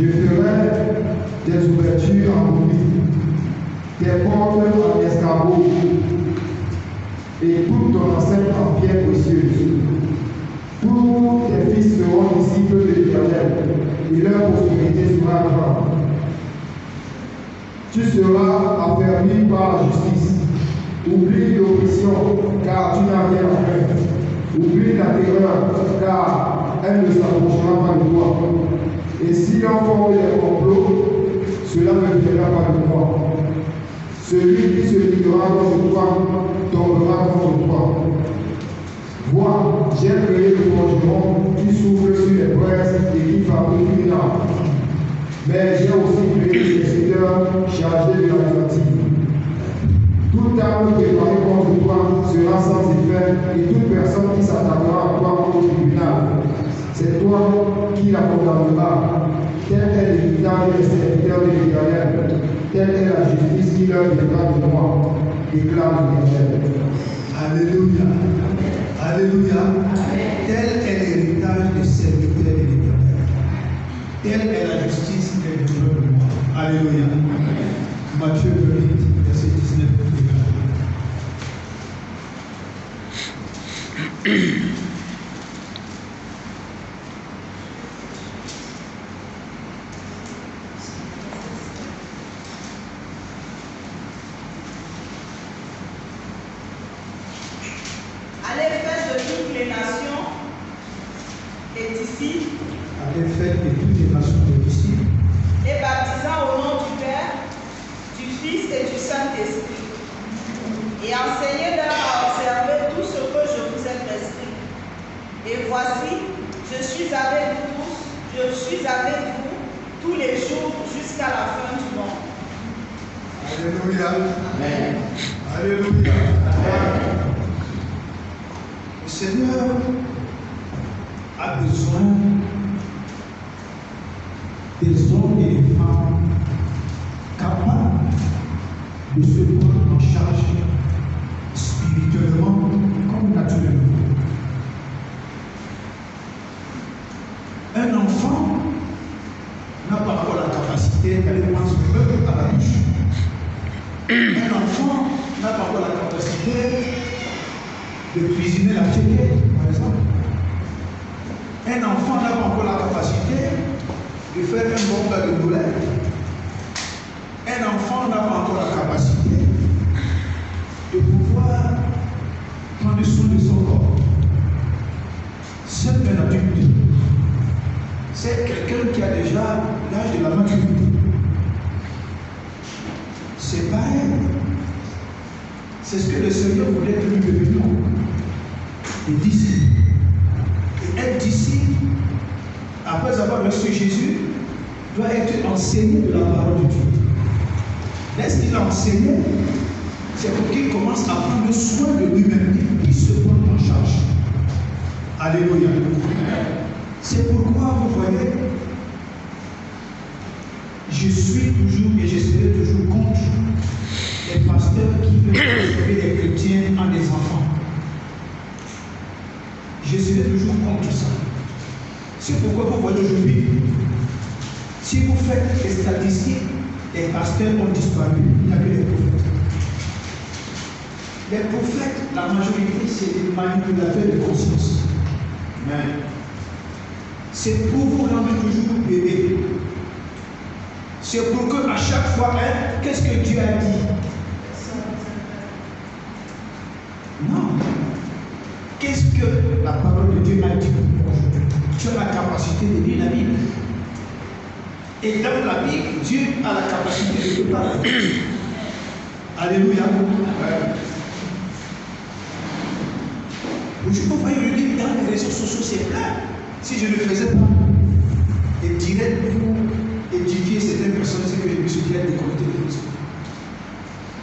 Je ferai des ouvertures en rubis, des portes en escabeau, et toute ton enceinte en pierre précieuse. Tous tes fils seront disciples de l'Éternel, et leur prospérité sera grande. Tu seras affermi par la justice. Oublie l'oppression, car tu n'as rien à faire. Oublie la terreur, car elle ne s'approchera pas de toi. Et si l'on forme des complots, cela ne viendra pas de moi. Celui qui se livrera contre toi tombera contre toi. Vois, j'ai créé le forgeron qui souffle sur les braises et qui fabrique une arme. Mais j'ai aussi créé des secteurs chargés de la fatigue. Toute arme préparée contre toi sera sans effet, et toute personne qui s'attaquera à toi au tribunal, c'est toi qui la condamneras. Tel est l'héritage des serviteurs de l'Éternel. Telle est la justice qui leur viendra de moi, déclare l'Éternel. Alléluia. Alléluia. Tel est l'héritage des serviteurs de l'Éternel. Telle est la justice qui viendra de moi. Alléluia. Matthieu 28, verset 19. Allez faire de toutes les nations des disciples. Allez faire de toutes les nations des disciples. Et baptisant au nom du Père, du Fils et du Saint-Esprit. Et enseignez-leur à observer tout ce que je vous ai prescrit. Et voici, je suis avec vous tous les jours jusqu'à la fin du monde. Alléluia. Amen. Alléluia. Le Seigneur a besoin des hommes et des femmes capables de se prendre en charge spirituellement comme naturellement. Un enfant n'a pas encore la capacité d'aller prendre son peuple à la bouche. Un enfant n'a pas encore la capacité de cuisiner la fédère, par exemple. Un enfant n'a pas encore la capacité de faire un bon plat de douleur. Un enfant n'a pas encore la capacité de pouvoir prendre soin de son corps. Seul un adulte, c'est quelqu'un qui a déjà l'âge de la maturité. C'est pareil. C'est ce que le Seigneur voulait que nous devenions. Des disciples. Et être disciple, après avoir reçu Jésus, doit être enseigné de la parole de Dieu. Dès qu'il a enseigné, c'est pour qu'il commence à prendre soin de lui-même, qu'il puisse se prendre en charge. Alléluia. C'est pourquoi vous voyez, je suis toujours et je serai toujours contre les pasteurs qui veulent transformer les chrétiens en des enfants. Je serai toujours contre ça. C'est pourquoi vous voyez aujourd'hui, si vous faites les statistiques, les pasteurs ont disparu, il n'y a que les prophètes. Les prophètes, la majorité, c'est des manipulateurs de conscience. Mais c'est pour vous rendre toujours bébé. C'est pour que à chaque fois, qu'est-ce que Dieu a dit? Non. Qu'est-ce que la parole de Dieu a dit pour aujourd'hui? Tu as la capacité de lire la Bible. Et dans la Bible, Dieu a la capacité de te parler. Alléluia. Je peux voir aujourd'hui dans les réseaux sociaux, c'est plein. Si je ne le faisais pas, et dirais pour éduquer certaines personnes, c'est que je me suis dit déconnecté de Christ.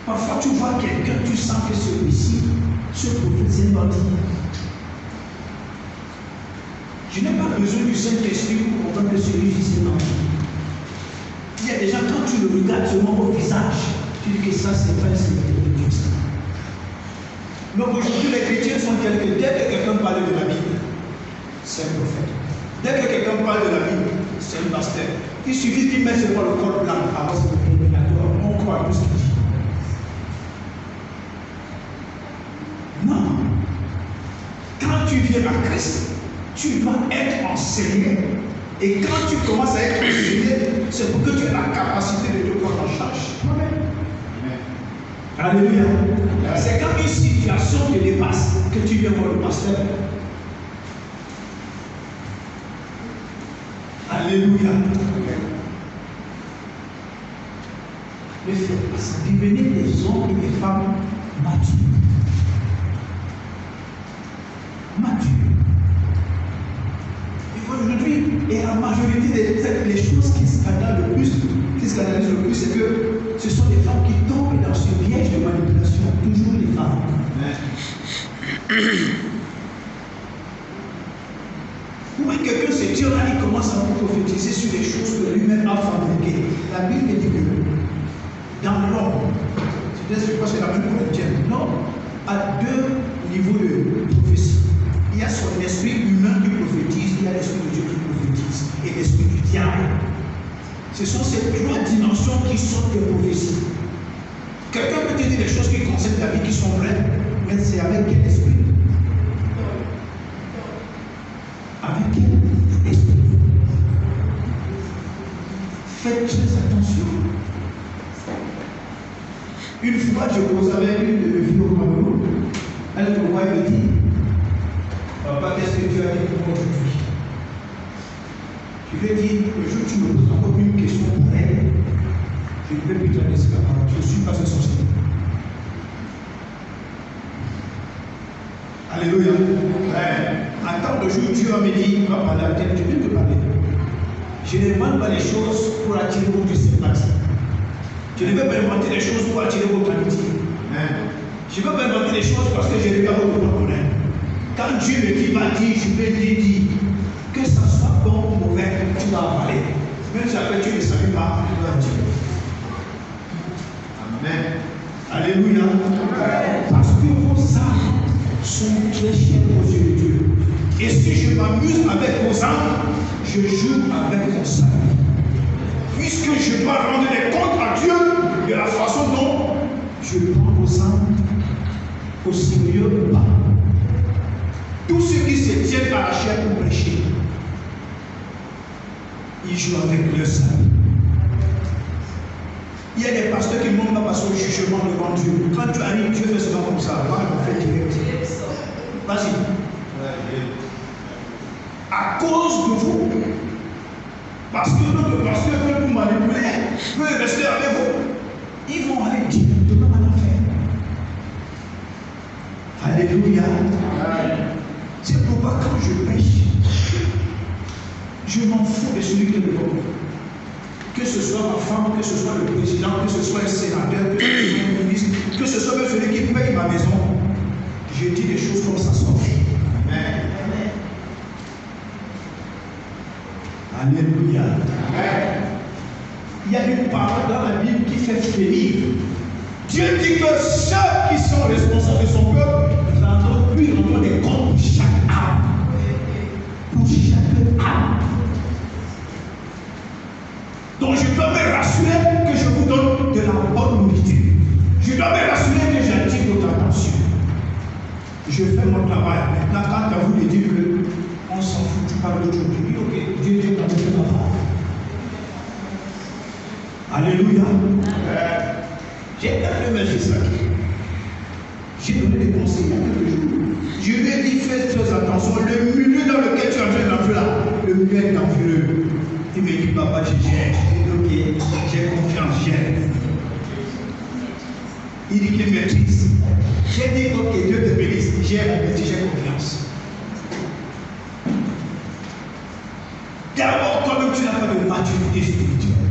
Parfois, tu vois quelqu'un, tu sens que celui-ci, ce prophète, c'est un bandit. Je n'ai pas besoin du Saint-Esprit pour comprendre que celui-ci, c'est un bandit. Il y a des gens, quand tu le regardes seulement au visage, tu dis que ça, c'est pas un serviteur de Dieu. Donc aujourd'hui, les chrétiens sont tels que dès que quelqu'un parle de la Bible, c'est un prophète. Dès que quelqu'un parle de la Bible, c'est un pasteur. Il suffit qu'il mette sur le col blanc. Alors c'est le prédicateur. On croit à tout ce qu'il dit. Non. Quand tu viens à Christ, tu dois être enseigné. Et quand tu commences à être enseigné, c'est pour que tu aies la capacité de te prendre en charge. Amen. Alléluia. C'est quand une situation te dépasse que tu viens voir le pasteur. Alléluia. Mais c'est devenir des hommes et des femmes matures. Matures. Aujourd'hui, et la majorité des choses qui scandalisent le plus, c'est que ce sont des femmes qui tombent dans ce piège de manipulation. Toujours les femmes. Où quelqu'un se tient là, il commence à vous prophétiser sur les choses que lui-même a fabriquées. La Bible dit que dans l'homme, je pense que la même chrétienne, l'homme a deux niveaux de prophétie. Il y a son esprit humain qui prophétise, il y a l'esprit de Dieu qui prophétise, et l'esprit du diable. Ce sont ces trois dimensions qui sortent de prophétie. Quelqu'un peut te dire des choses qui concernent ta vie qui sont vraies, mais c'est avec quel esprit? Avec quel esprit? Faites très attention. Une fois, je causais avec une de mes filles au Cameroun. Elle me voit et me dit, papa, qu'est-ce que tu as dit pour moi aujourd'hui? Je lui ai dit, le jour où tu me poses encore une question pour elle, je ne vais plus te laisser la parole. Je ne suis pas un sorcier. Alléluia. En temps de jour, Dieu m'a dit, va parler à tête, je viens te parler. Je ne demande pas les choses pour attirer votre sympathie. Je ne vais pas inventer les choses pour attirer votre amitié. Je ne vais pas inventer les choses parce que je regarde votre porte-monnaie. Quand Dieu me dit, va dire, je vais lui dire, que ça soit bon ou mauvais, tu vas avaler. Même si après tu ne salues pas, tu vas dire. Amen. Alléluia. Parce que vos âmes sont très chères aux yeux de Dieu. Et si je m'amuse avec vos âmes, je joue avec mon salut. Puisque je dois rendre des comptes à Dieu de la façon dont je prends vos âmes au sérieux ou pas. Tous ceux qui se tiennent à la chair pour prêcher, ils jouent avec leur salut. Il y a des pasteurs qui ne vont pas passer au jugement devant Dieu. Quand tu arrives, Dieu fait souvent comme ça. Moi, je fais direct. Vas-y. À cause de vous. Parce que notre pasteur veut vous manipuler, veut rester avec vous. Ils vont aller directement en enfer. Alléluia. C'est pourquoi quand je prêche, je m'en fous de celui qui est devant moi. Que ce soit ma femme, que ce soit le président, que ce soit un sénateur, que ce soit un ministre, que ce soit même celui qui paye ma maison, je dis des choses comme ça sont. Amen. Alléluia. Amen. Il y a une parole dans la Bible qui fait frémir. Dieu dit que ceux qui sont responsables de son peuple lui rendront des comptes pour chaque âme. Pour chaque âme. Donc je dois me rassurer que je vous donne de la bonne nourriture. Je dois me rassurer que j'attire votre attention. Je fais mon travail. Maintenant, quand à vous de dire qu'on s'en fout, tu parles de Dieu. Je dis, ok, Dieu dit qu'on fait ma part. Alléluia. J'ai un magistrat. J'ai donné des conseils il y a quelques jours. Je lui ai dit, fais très attention. Le milieu dans lequel tu es en train d'entrer là, le milieu est dangereux. Il me dit, papa, je gère. Je dis, ok, j'ai confiance, gère. Il dit qu'il maîtrise. J'ai dit, ok, Dieu te bénisse. J'ai confiance. D'abord, comme tu n'as pas de maturité spirituelle,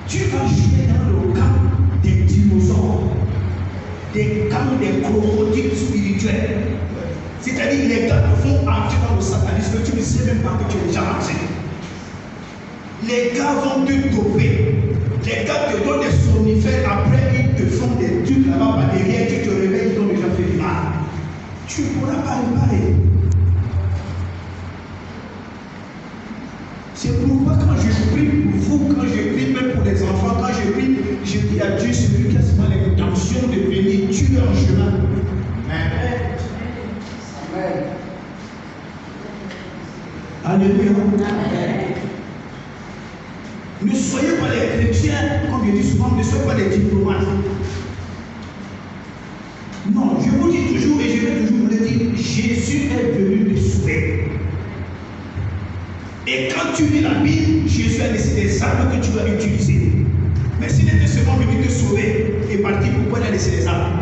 tu vas jouer dans le camp des dinosaures, des camps des crocodiles spirituels. C'est-à-dire les gars te font entrer dans le satanisme, tu ne sais même pas que tu es déjà entré. Les gars vont te doper. Les gars te donnent des somnifères, après ils te font des trucs là-bas par derrière, tu te réveilles, ils t'ont déjà fait du mal. Tu ne pourras pas réparer. C'est pourquoi quand je Alléluia. Ne soyez pas les chrétiens, comme je dis souvent, ne soyez pas les diplomates. Non, je vous dis toujours et je vais toujours vous le dire, Jésus est venu te sauver. Et quand tu lis la Bible, Jésus a laissé des armes que tu vas utiliser. Mais s'il était seulement venu te sauver et parti, pourquoi il a laissé les armes?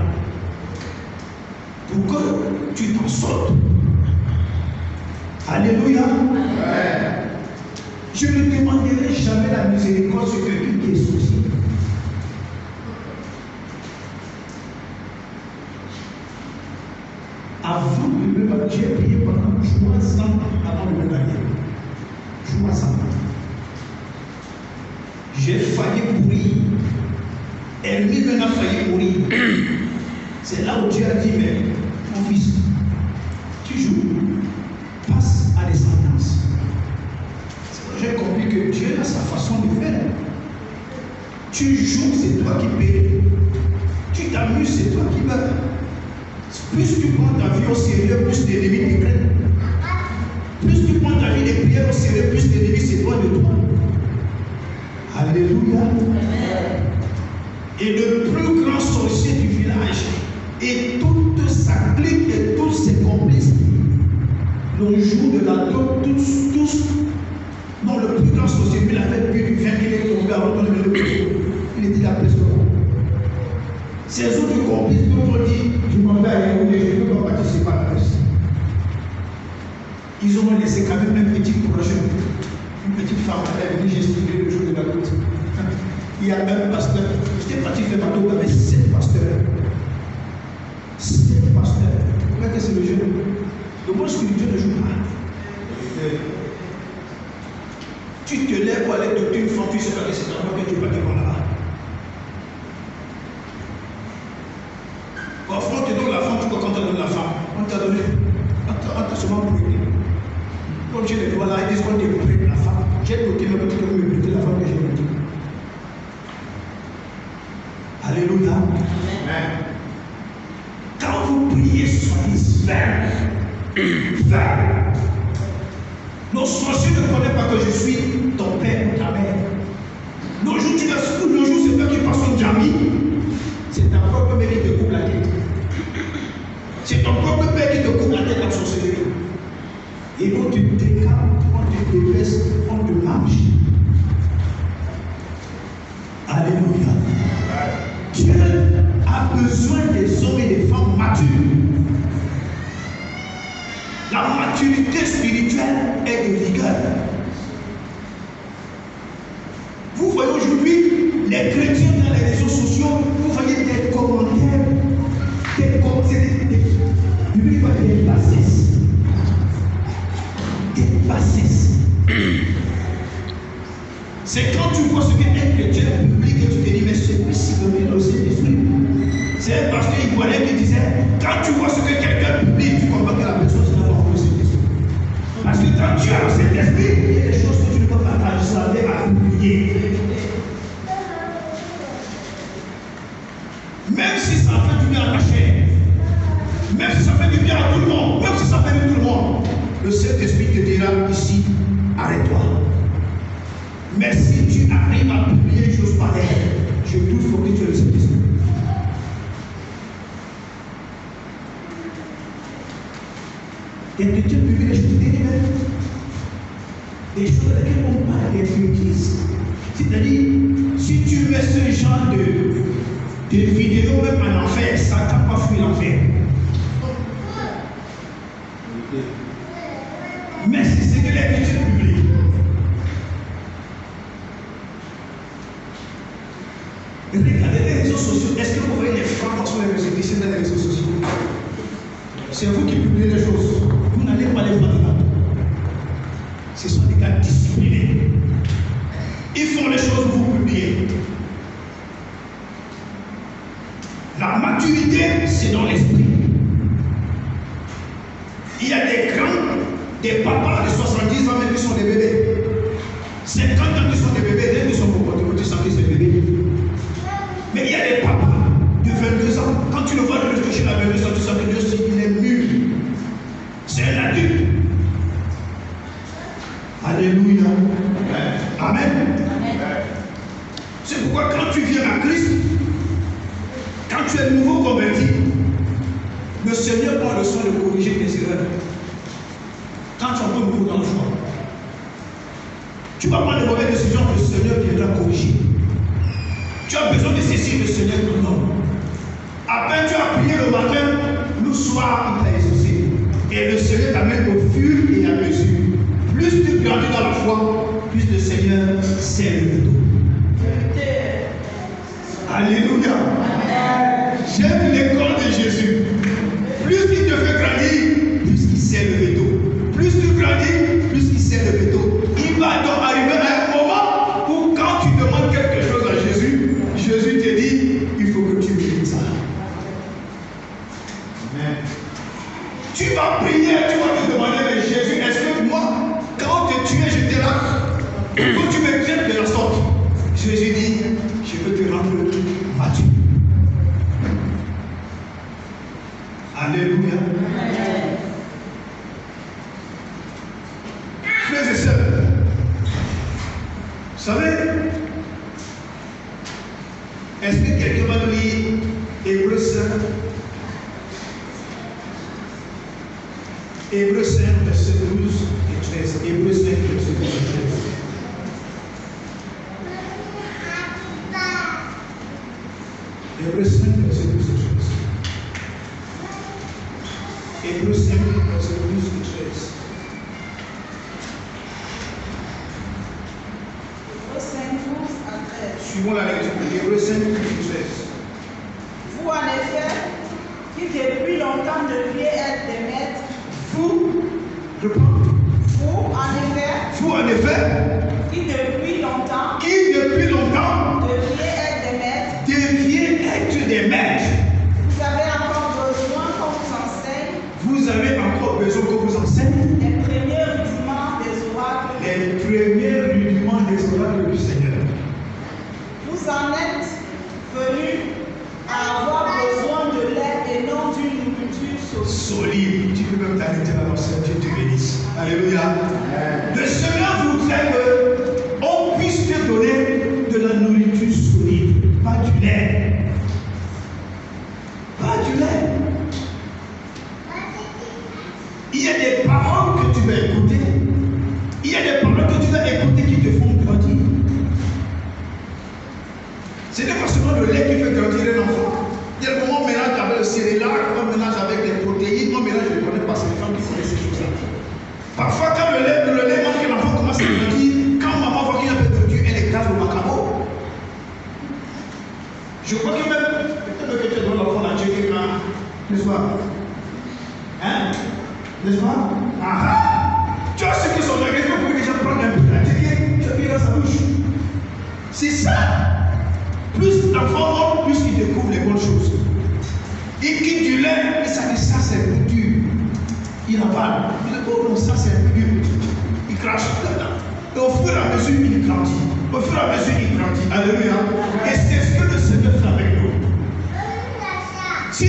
Pour que tu t'en sortes. Alléluia. Je ne demanderai jamais la miséricorde sur quelqu'un qui est souci. Avant de me marier, j'ai prié pendant 3 ans avant de me marier. 3 ans. J'ai failli mourir. Elle-même a failli mourir. C'est là où Dieu a dit, mais mon fils, toujours, passe à descendance. J'ai compris que Dieu a sa façon de faire. Tu joues, c'est toi qui payes. Tu t'amuses, c'est toi qui meurs. Plus tu prends ta vie au sérieux, plus d'ennemis te craignent. Plus tu prends ta vie de prière au sérieux, plus d'ennemis s'éloignent de toi. Alléluia. Et le plus grand sorcier du village et toute sa clique et tous ses complices, le jour de la dot, tous, non, le plus grand sorcier, il avait plus de 20 000, il est tombé avant de le lever. Il était la pression. Ces autres complices nous ont dit, je m'en vais à Yaoundé, je ne peux pas participer à la messe. Ils ont laissé quand même un petit projet, une petite femme, elle est venue gesticuler le jour de la dot. Il y a un pasteur, j'étais parti faire ma dot avec 7 pasteurs. 7 pasteurs. Regardez, c'est le jeu. Le monde spirituel ne joue pas. Tu te lèves pour aller docter une femme, tu sais pas que c'est un homme que tu vas te prendre là-bas. Parfois, on te donne la femme, tu vois quand on te donne la femme. On t'a donné. On t'a seulement brûlé. Comme j'ai les doigts là, ils disent qu'on te brûle la femme. J'ai noté le petit que me brûler la femme que j'ai notée. Alléluia. Amen. Quand vous priez, soyez fermes. Nos sorciers ne connaissent pas que je suis ton père ou ta mère. Le jour, c'est toi qui passes ton jami. C'est ta propre mère qui te coupe la tête. C'est ton propre père qui te coupe la tête en sorcellerie. Et on te décale, on te débaisse, on te mange. Alléluia. Dieu a besoin des hommes et des femmes matures. La maturité spirituelle est de rigueur. Vous voyez aujourd'hui les chrétiens dans les réseaux sociaux, vous voyez des commentaires, des bassesses. Des bassesses. C'est quand tu vois ce qu'est un chrétien public et tu te dis, mais c'est possible de le Saint-Esprit. C'est un pasteur ivoirien qui disait, quand tu vois ce que quelqu'un publie, tu comprends que la personne c'est d'abord le Saint-Esprit. Parce que quand tu as le Saint-Esprit, il y a des choses que tu ne peux pas partager à publier. Même si ça fait du bien à ta chair, même si ça fait du bien à tout le monde, même si ça fait du tout le monde, le Saint-Esprit te dira ici, arrête-toi. Mais si tu arrives à publier une chose pareille, je doute faut que tu aies le Saint-Esprit. Et que Dieu publie des choses délibérées. Des choses dans lesquelles on parle des bêtises. C'est-à-dire, si tu mets ce genre de vidéos même en enfer, ça ne t'a pas fui l'enfer. Mais c'est ce que les chrétiens publient. Regardez les réseaux sociaux. Est-ce que vous voyez les femmes sur les réseaux sociaux, dans les réseaux sociaux? C'est vous qui publiez les choses. Vous n'allez pas les voir dedans. Ce sont des gars disciplinés. Ils font les choses, vous publiez. La maturité, c'est dans l'esprit. Il y a des grands, des papas de 70 ans même qui sont des bébés. 50 ans qui sont des bébés, dès qu'ils sont comportés, tu sens que c'est des bébés. Mais il y a des papas de 22 ans. Quand tu le vois de réfléchir à 22 ans, tu sens que Dieu, il est mûr. C'est un adulte. Christ, quand tu es nouveau converti, le Seigneur prend le soin de corriger tes erreurs. Quand tu es un peu nouveau dans le foi, tu vas prendre de mauvaises décisions, le Seigneur viendra corriger. Tu as besoin de saisir le Seigneur ton nom. À peine tu as prié le matin, le soir, il t'a exaucé. Et le Seigneur t'amène au fur et à mesure. Plus tu grandis dans la foi, plus le Seigneur s'élève le dos. Alléluia. J'aime l'école de Jésus. Plus il te fait grandir, plus il s'élève le dos. Plus tu grandis, plus il s'élève le dos. Il va donc arriver à un moment où quand tu demandes quelque chose à Jésus, Jésus te dit, il faut que tu mérites ça. Amen. Tu vas prier, tu vas te demander, mais Jésus, est-ce que moi, quand on te tuait, j'étais là? Il faut que tu me traites de la sorte. Jésus dit, je veux te rendre mature. Alléluia. Frères et sœurs, vous savez, est-ce que quelqu'un va nous lire Hébreux 5? Hébreux 5, verset 12 et 13. Hébreux 5, verset 12 et 13. Hébreux 5, verset 12 et 13. Hébreux 5, verset 12 et 13. Hébreux 5, 12 à 13. Suivons la lecture. Hébreux 5, 12 et 13. Vous, en effet, qui depuis longtemps deviez être des maîtres, Vous, je prends. vous, en effet, qui depuis longtemps deviez être des maîtres. vous avez encore besoin qu'on vous enseigne Vous avez encore besoin qu'on vous enseigne les premiers rudiments des oracles. les premiers rudiments des oracles du Seigneur. Vous en êtes venus à avoir besoin de l'aide et non d'une nourriture Solide. Tu peux même t'arrêter là, mon Seigneur, Dieu te bénisse. Alléluia. Le Seigneur voudrait qu'on puisse te donner de la nourriture solide, pas du lait. Pas du lait. Il y a des paroles que tu vas écouter. Il y a des paroles que tu vas écouter qui te font grandir. Ce n'est pas seulement le lait qui fait grandir un enfant. Il y a le moment où on mélange avec le céréal, on mélange avec des protéines, on mélange, je ne connais pas, c'est les femmes qui connaissent ces choses-là. Parfois, quand le lait mange que l'enfant commence à grandir, quand maman voit qu'il y a un peu de Dieu, elle écrase le macabo. Je crois que même, peut-être que tu donnes l'enfant à Dieu quelqu'un, n'est-ce pas? Hein? N'est-ce pas? Tu as ce que son organisme peut déjà prendre un peu de la télé, tu as mis dans sa bouche. C'est ça. Plus l'enfant monte, plus il découvre les bonnes choses. Il quitte du lait, et ça dit ça c'est un peu dur. Il avale. Il dit oh non, ça c'est un peu dur. Il crache là-dedans. Et au fur et à mesure, il grandit. Au fur et à mesure, il grandit. Alléluia. Et c'est ce que le Seigneur fait avec nous. Si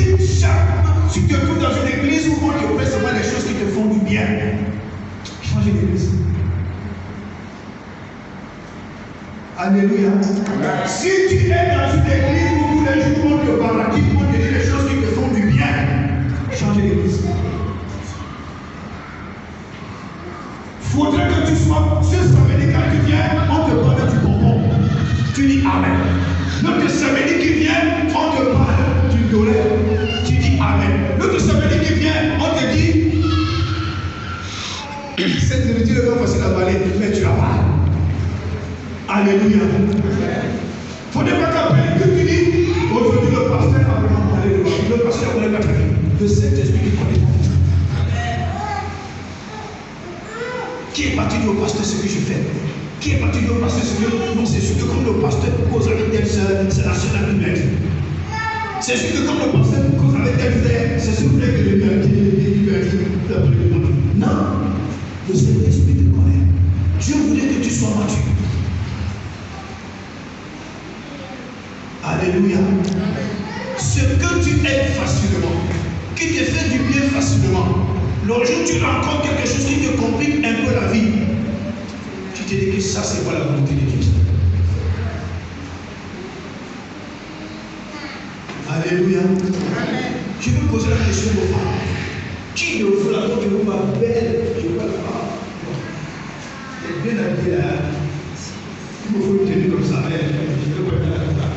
tu te trouves dans une église où on te fait seulement les choses qui te font du bien, change d'église. Alléluia. Si tu es dans une église où tous les jours on te baratine, on te dit les choses qui te font du bien, change d'église. Faudrait que tu sois ce samedi quand tu viens, on te parle du bonbon. Tu dis Amen. L'autre samedi qui vient, on te parle du dollar. Tu dis Amen. L'autre samedi qui vient, on te dit cette nourriture est pas facile à avaler, mais tu la parles. Alléluia. Il ne faudrait pas qu'après que tu dis aujourd'hui le pasteur a vraiment parlé de moi. Le pasteur connaît pas ta vie. Le Saint-Esprit qui connaît ta vie. Qui est parti dire au pasteur ce que je fais? Qui est parti dire au pasteur ce que je fais? Non, c'est sûr que comme le pasteur cause avec telle soeur, c'est la soeur la plus belle. C'est sûr que comme le pasteur cause avec tel frère, c'est sûr que le lui a dit non, le Saint-Esprit te connaît. Dieu voulait que tu sois mature. Alléluia. Ce que tu aides facilement, qui te fait du bien facilement, le jour où tu rencontres quelque chose qui te complique un peu la vie, tu te dis que ça, c'est pas la volonté de Dieu. Alléluia. Je vais poser la question aux femmes. Qui de vous la trouve que vous va belle? Je vois la femme. Elle est bien habillée là. Il me faut une tenue comme ça. Je vais voir la femme.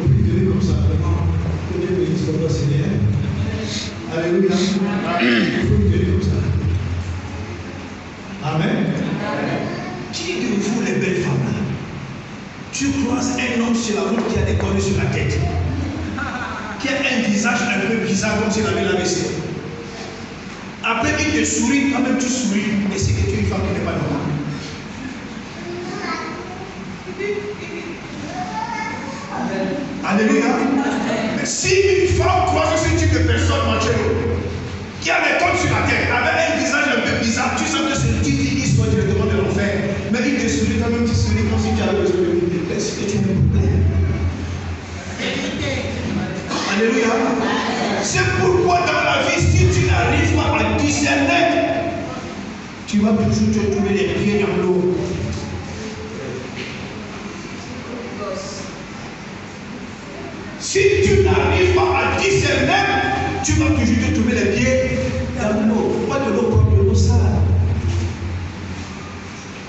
Il me faut une tenue comme ça. Vraiment. Que Dieu bénisse votre Seigneur. Alléluia. Il faut une tenue comme ça. Amen. Qui de vous, les belles femmes là, tu croises un homme sur la route qui a des cornes sur la tête, qui a un visage un peu bizarre comme s'il avait la vaisselle. Après il te sourit, quand même tu souris, et c'est que tu es une femme qui n'est pas normale. Alléluia. Mais si une femme croise ce type de personne, Marcello, qui a des cornes sur la tête, avec un visage un peu bizarre, tu sens que c'est une petite histoire directement de l'enfer. Mais il te sourit quand même, tu souris comme si tu avais besoin de lui. Est-ce que tu me plais? Alléluia. C'est pourquoi dans la vie, si tu n'arrives pas à discerner, tu vas toujours te trouver les pieds dans l'eau. Si tu n'arrives pas à discerner, tu vas toujours te trouver les pieds dans l'eau. Pas de l'eau propre, de l'eau sale.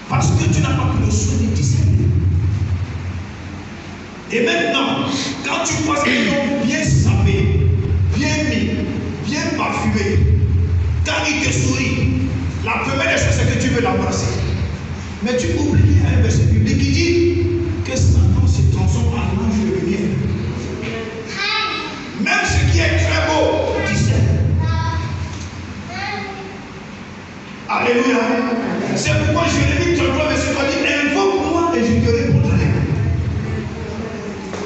Parce que tu n'as pas pris le soin de discerner. Et maintenant, quand tu croises un homme bien sapé, bien mis, bien parfumé, quand il te sourit, la première des choses c'est que tu veux l'embrasser. Mais tu oublies qu'il y a un verset biblique qui dit que Satan se transforme en ange de lumière. Même ce qui est très beau, discerne. Alléluia. C'est pourquoi Jérémie 33, verset 3 dit, invoque-moi et je te répondrai.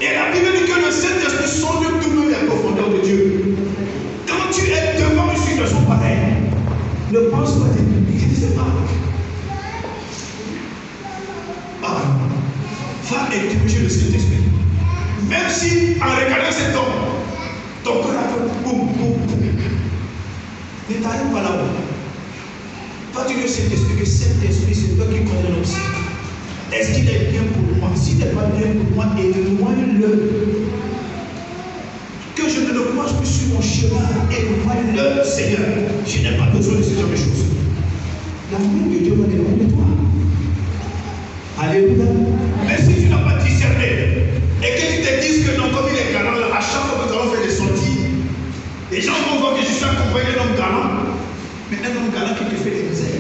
Et la Bible dit que le Saint-Esprit sonde toutes les profondeurs de Dieu. Quand tu es devant une situation pareille, ne pense pas t'écouter, je ne sais pas. Va interroger le Saint-Esprit. Même si en regardant cet homme, ton cœur a fait boum, boum, boum. Ne t'arrête pas là-bas. Toi, tu dis au Saint-Esprit que Saint-Esprit, c'est toi qui connais l'homme. Est-ce qu'il est bien pour moi? S'il n'est pas bien pour moi, éloigne-le. Que je ne le croise plus sur mon chemin, éloigne-le, Seigneur. Je n'ai pas besoin de ce genre de choses. L'amour de Dieu va éloigner de toi. Alléluia. Mais si tu n'as pas discerné, et que tu te dises que non, comme il est galant, à chaque fois que nous allons faire des sorties, les gens vont voir que je suis accompagné d'un homme galant, mais un homme galant qui te fait des misères.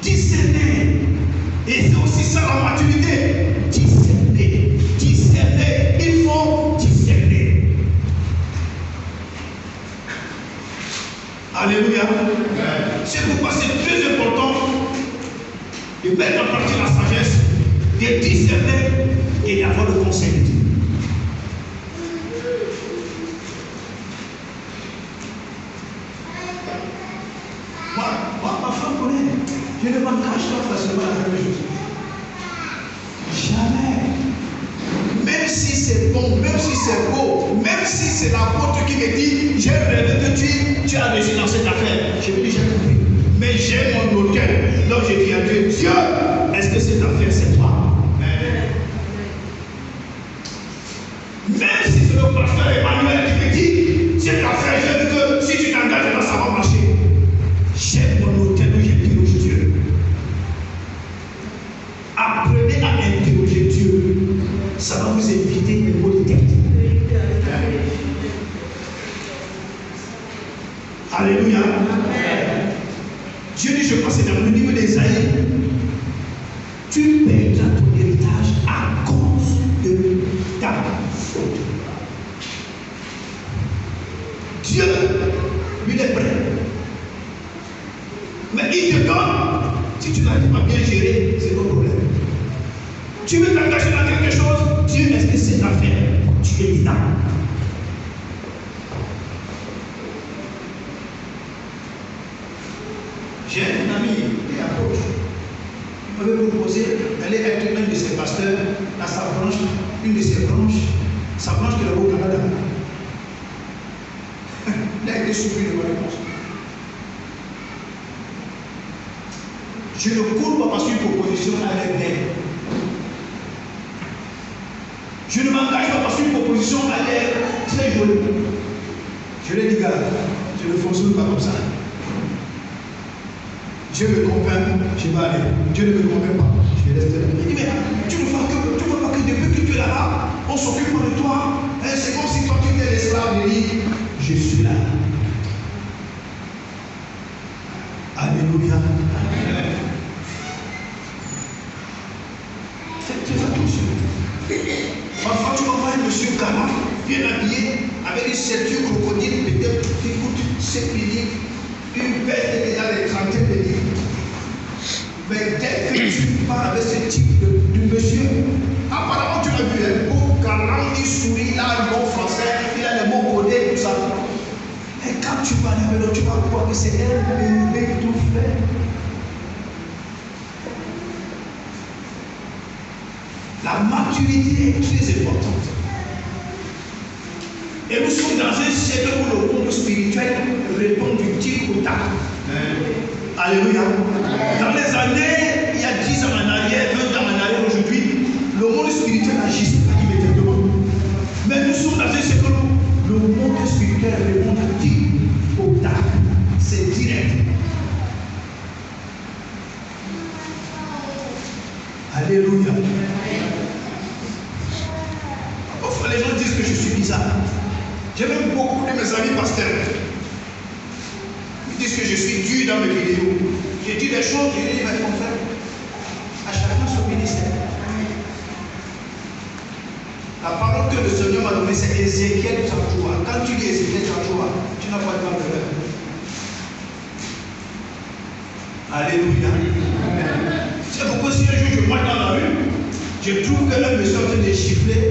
Discerner. Et c'est aussi ça la maturité. Discerner. Discerner. Il faut discerner. Alléluia. C'est pourquoi c'est très important de mettre en partie la sagesse, de discerner et d'avoir le conseil de Dieu. Moi, ma femme connaît. Je ne m'engage pas facilement à faire les choses. Jamais. Même si c'est bon, même si c'est beau, même si c'est l'apôtre qui me dit, j'ai rêvé que tu as réussi dans cette affaire. Je me dis, j'ai compris. Mais j'ai mon hôtel. Donc je dis à Dieu, Dieu, est-ce que cette affaire c'est toi? Même si c'est le pasteur Emmanuel qui me dit, cette affaire, je veux que si tu t'engages, ça va marcher. J'ai mon hôtel où j'interroge Dieu. Apprenez à interroger Dieu. Ça va vous éviter les mots de tête. Alléluia. Dieu dit, je crois, c'est dans le livre d'Ésaïe, tu perdras ton héritage à cause de ta faute. Dieu, lui, est prêt. Mais il te donne, si tu n'arrives pas bien gérer, c'est ton problème. Tu veux t'engager dans quelque chose, Dieu, est-ce que c'est l'affaire? Tu es dedans. J'ai un ami qui est apôtre. Il m'avait proposé d'aller être un de ses pasteurs dans sa branche, une de ses branches, sa branche qui est au Canada. Il a été surpris de ma réponse. Je ne cours pas parce qu'une proposition allait bien. Je ne m'engage pas parce qu'une proposition a l'air très jolie. Je l'ai dit, gars, je ne fonctionne pas comme ça. Dieu me convainc, je vais aller. Dieu ne me convainc pas, je vais rester là. Il dit, mais tu ne vois pas que depuis que tu es là-bas, on s'occupe de toi. C'est comme si toi tu étais l'esclave. Il dit, je suis là. Alléluia. Faites attention. Parfois tu vas voir un monsieur galant, bien habillé, avec une ceinture crocodile, peut-être qui coûte 7 livres, une veste qui est dans les trentaines de livres. Mais dès que tu parles avec ce type de monsieur, apparemment tu l'as vu, un beau galant, il sourit, il a un bon français, il a les mots codés, tout ça. Et quand tu parles avec l'autre, tu vas croire que c'est un bébé tout fait. La maturité est très importante. Et nous sommes dans un siècle où le monde spirituel répond du tir au tac. Alléluia. Dans les années, il y a 10 ans en arrière, 20 ans en arrière, aujourd'hui, le monde spirituel agit immédiatement. Mais nous sommes dans un siècle où le monde spirituel répond du tir au tac. C'est direct. Alléluia. Parfois les gens disent que je suis bizarre. J'ai même beaucoup de mes amis pasteurs. Ils disent que je suis dur dans mes vidéos. J'ai dit des choses, j'ai dit, mais mon frère, à chacun son ministère. La parole que le Seigneur m'a donnée, c'est Ézéchiel 33. Quand tu lis Ézéchiel 33, tu n'as pas de mal de cœur. Alléluia. C'est pourquoi si un jour je marche dans la rue, je trouve que l'un me sort de chiffler,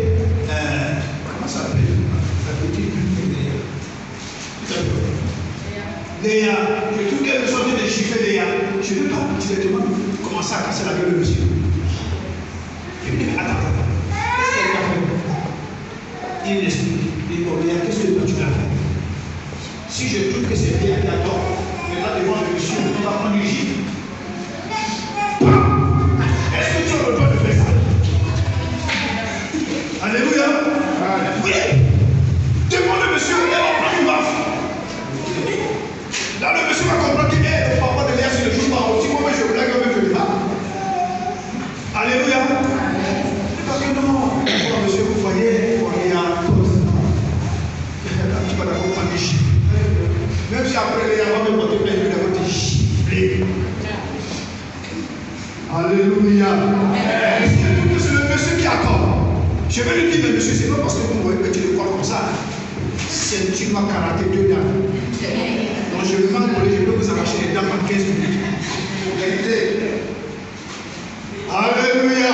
comment ça s'appelle? La petite Léa. Je trouve qu'elle me sort de chiffler Léa. Je ne veux pas directement commencer à casser la gueule de monsieur. Je me dis, mais attends. Qu'est-ce qu'elle a fait? Il m'explique. Il dit, bon, Léa, qu'est-ce que tu as fait? Si je trouve que c'est Léa qui a tort, mais là devant le monsieur, on va prendre du gifle. Est-ce que tu as le droit de faire ça? Alléluia. Oui. Demande le monsieur, elle va prendre une baffe. Là, le monsieur va comprendre que le papa de Léa, c'est le jour par aussi. Moi, je blague, je ne fais pas. Alléluia. Parce que non, monsieur, vous voyez, on est en cause. Tu vas d'abord prendre des chiffres. Même si après Léa va me porter plainte, il va d'abord te gifler. Alléluia. C'est le monsieur qui attend. Je vais lui dire, mais monsieur, c'est pas parce que vous voyez que tu le crois comme ça. C'est une karaté de dents. Donc je vais m'envoler, je peux vous arracher les dents en 15 minutes. Regardez. Alléluia.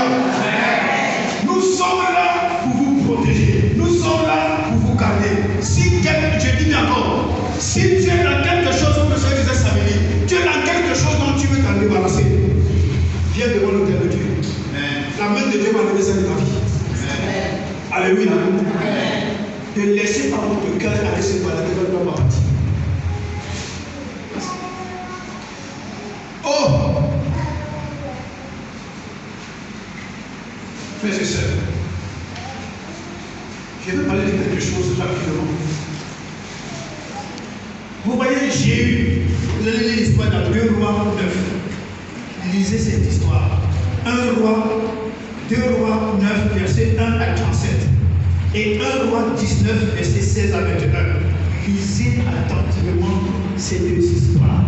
Nous sommes là pour vous protéger. nous sommes là pour vous garder. Si je dis encore, si tu es dans quelque chose, comme le Seigneur disait samedi, tu es dans quelque chose dont tu veux t'en débarrasser, viens devant l'autel de Dieu. La main de Dieu va lever ça de ta vie. Alléluia. Ne laissez pas votre cœur aller se balader dans le paradis. Oh! Frères et sœurs, je vais parler de quelque chose rapidement. Vous voyez Jéhu, vous allez lire l'histoire dans 2 Rois 9. Lisez cette histoire. 2 Rois 9, verset 1 à 37. Et 1 Roi 19, verset 16 à 21. Lisez attentivement ces 2 histoires.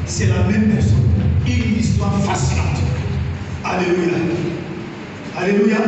C'est la même personne. Une histoire fascinante. Alléluia. Alléluia.